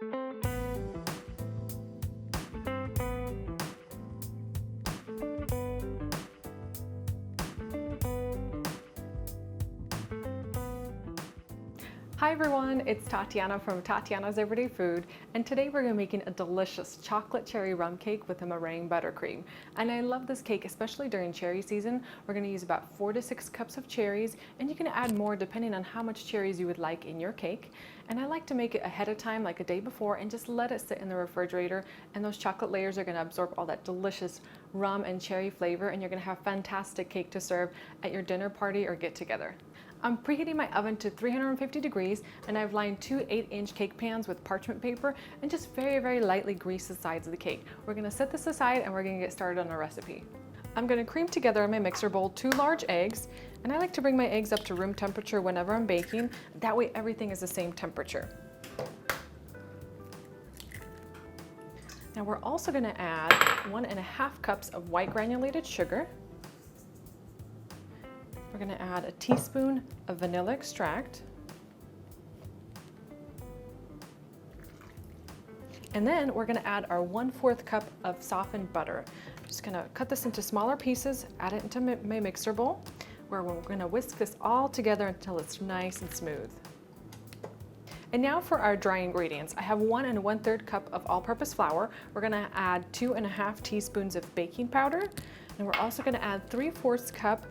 Hi everyone, it's Tatyana from Tatyana's Everyday Food, and today we're going to be making a delicious chocolate cherry rum cake with a meringue buttercream. And I love this cake, especially during cherry season. We're going to use about 4 to 6 cups of cherries, and you can add more depending on how much cherries you would like in your cake. And I like to make it ahead of time, like a day before, and just let it sit in the refrigerator, and those chocolate layers are going to absorb all that delicious rum and cherry flavor, and you're going to have fantastic cake to serve at your dinner party or get together. I'm preheating my oven to 350 degrees, and I've lined 2 8-inch cake pans with parchment paper and just very lightly grease the sides of the cake. We're going to set this aside and we're going to get started on our recipe. I'm going to cream together in my mixer bowl 2 large eggs, and I like to bring my eggs up to room temperature whenever I'm baking. That way everything is the same temperature. Now we're also going to add 1.5 cups of white granulated sugar. We're going to add a teaspoon of vanilla extract. And then we're going to add our 1/4 cup of softened butter. I'm just going to cut this into smaller pieces, add it into my mixer bowl, where we're going to whisk this all together until it's nice and smooth. And now for our dry ingredients. I have 1 1/3 cup of all-purpose flour. We're going to add 2.5 teaspoons of baking powder, and we're also going to add 3/4 cup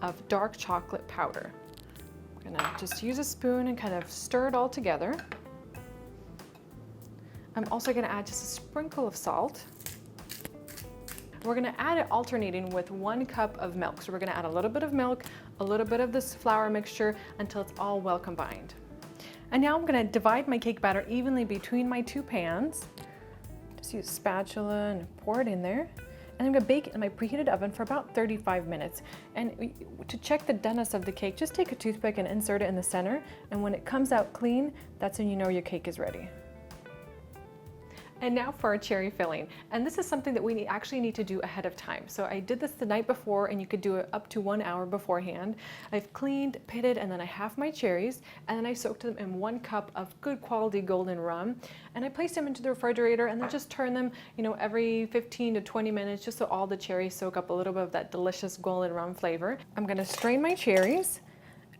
of dark chocolate powder. We're gonna just use a spoon and kind of stir it all together. I'm also gonna add just a sprinkle of salt. We're gonna add it alternating with 1 cup of milk. So we're gonna add a little bit of milk, a little bit of this flour mixture until it's all well combined. And now I'm gonna divide my cake batter evenly between my 2 pans. Just use a spatula and pour it in there. And I'm going to bake it in my preheated oven for about 35 minutes. And to check the doneness of the cake, just take a toothpick and insert it in the center. And when it comes out clean, that's when you know your cake is ready. And now for our cherry filling. And this is something that we actually need to do ahead of time. So I did this the night before, and you could do it up to 1 hour beforehand. I've cleaned, pitted, and then I have my cherries, and then I soaked them in 1 cup of good quality golden rum. And I placed them into the refrigerator and then just turn them, every 15 to 20 minutes, just so all the cherries soak up a little bit of that delicious golden rum flavor. I'm gonna strain my cherries.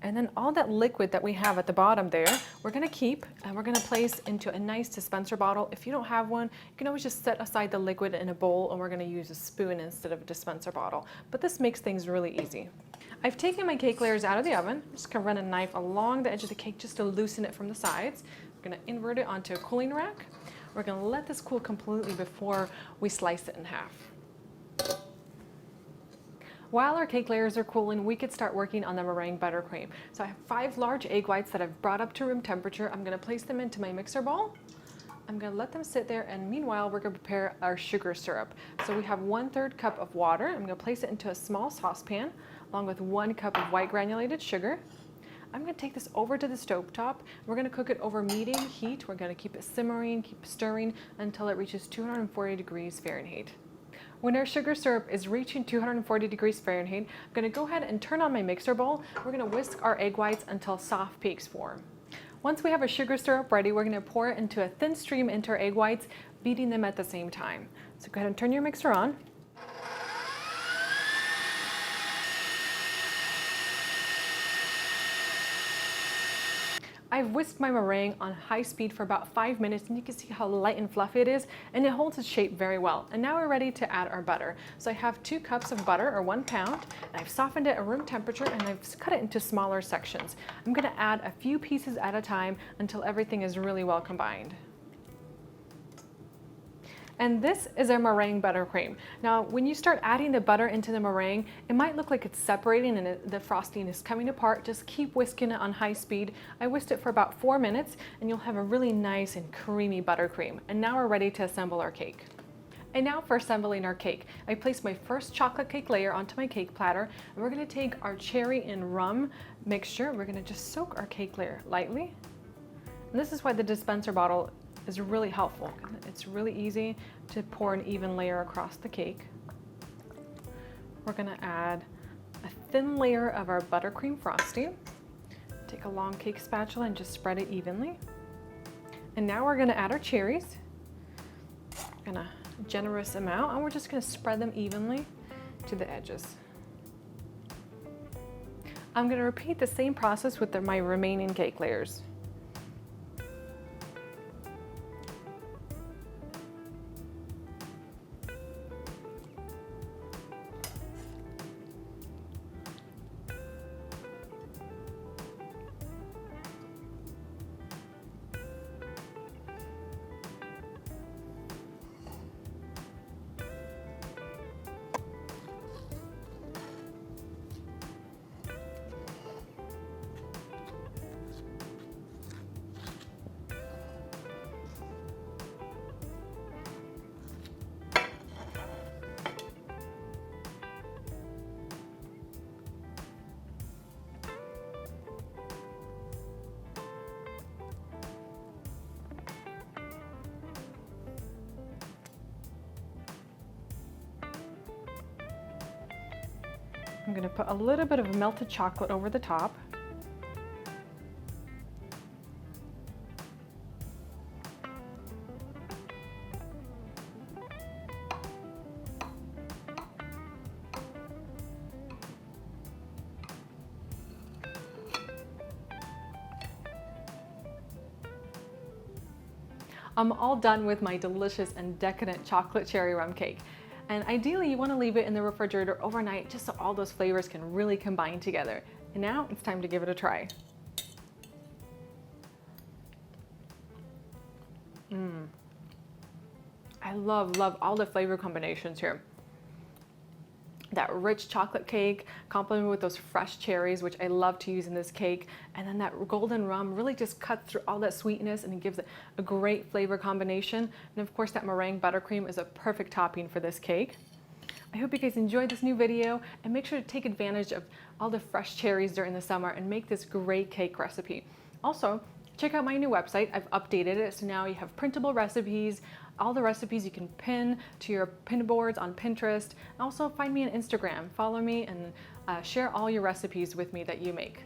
And then all that liquid that we have at the bottom there, we're gonna keep, and we're gonna place into a nice dispenser bottle. If you don't have one, you can always just set aside the liquid in a bowl, and we're gonna use a spoon instead of a dispenser bottle. But this makes things really easy. I've taken my cake layers out of the oven. I'm just gonna run a knife along the edge of the cake just to loosen it from the sides. We're gonna invert it onto a cooling rack. We're gonna let this cool completely before we slice it in half. While our cake layers are cooling, we could start working on the meringue buttercream. So I have 5 large egg whites that I've brought up to room temperature. I'm going to place them into my mixer bowl. I'm going to let them sit there, and meanwhile we're going to prepare our sugar syrup. So we have 1/3 cup of water. I'm going to place it into a small saucepan along with 1 cup of white granulated sugar. I'm going to take this over to the stove top. We're going to cook it over medium heat. We're going to keep it simmering, keep stirring until it reaches 240 degrees Fahrenheit. When our sugar syrup is reaching 240 degrees Fahrenheit, I'm going to go ahead and turn on my mixer bowl. We're going to whisk our egg whites until soft peaks form. Once we have our sugar syrup ready, we're going to pour it into a thin stream into our egg whites, beating them at the same time. So go ahead and turn your mixer on. I've whisked my meringue on high speed for about 5 minutes, and you can see how light and fluffy it is, and it holds its shape very well. And now we're ready to add our butter. So I have 2 cups of butter, or 1 pound, and I've softened it at room temperature, and I've cut it into smaller sections. I'm going to add a few pieces at a time until everything is really well combined. And this is our meringue buttercream. Now, when you start adding the butter into the meringue, it might look like it's separating and the frosting is coming apart. Just keep whisking it on high speed. I whisked it for about 4 minutes, and you'll have a really nice and creamy buttercream. And now we're ready to assemble our cake. And now for assembling our cake. I placed my first chocolate cake layer onto my cake platter, and we're going to take our cherry and rum mixture. We're going to just soak our cake layer lightly. And this is why the dispenser bottle is really helpful. It's really easy to pour an even layer across the cake. We're going to add a thin layer of our buttercream frosting. Take a long cake spatula and just spread it evenly. And now we're gonna add our cherries in a generous amount, and we're just gonna spread them evenly to the edges. I'm gonna repeat the same process with my remaining cake layers. I'm gonna put a little bit of melted chocolate over the top. I'm all done with my delicious and decadent chocolate cherry rum cake. And ideally you want to leave it in the refrigerator overnight just so all those flavors can really combine together. And now it's time to give it a try. I love all the flavor combinations here. That rich chocolate cake complemented with those fresh cherries, which I love to use in this cake. And then that golden rum really just cuts through all that sweetness and it gives it a great flavor combination. And of course that meringue buttercream is a perfect topping for this cake. I hope you guys enjoyed this new video and make sure to take advantage of all the fresh cherries during the summer and make this great cake recipe. Also, check out my new website. I've updated it, so now you have printable recipes, all the recipes you can pin to your pin boards on Pinterest. Also find me on Instagram, follow me and share all your recipes with me that you make.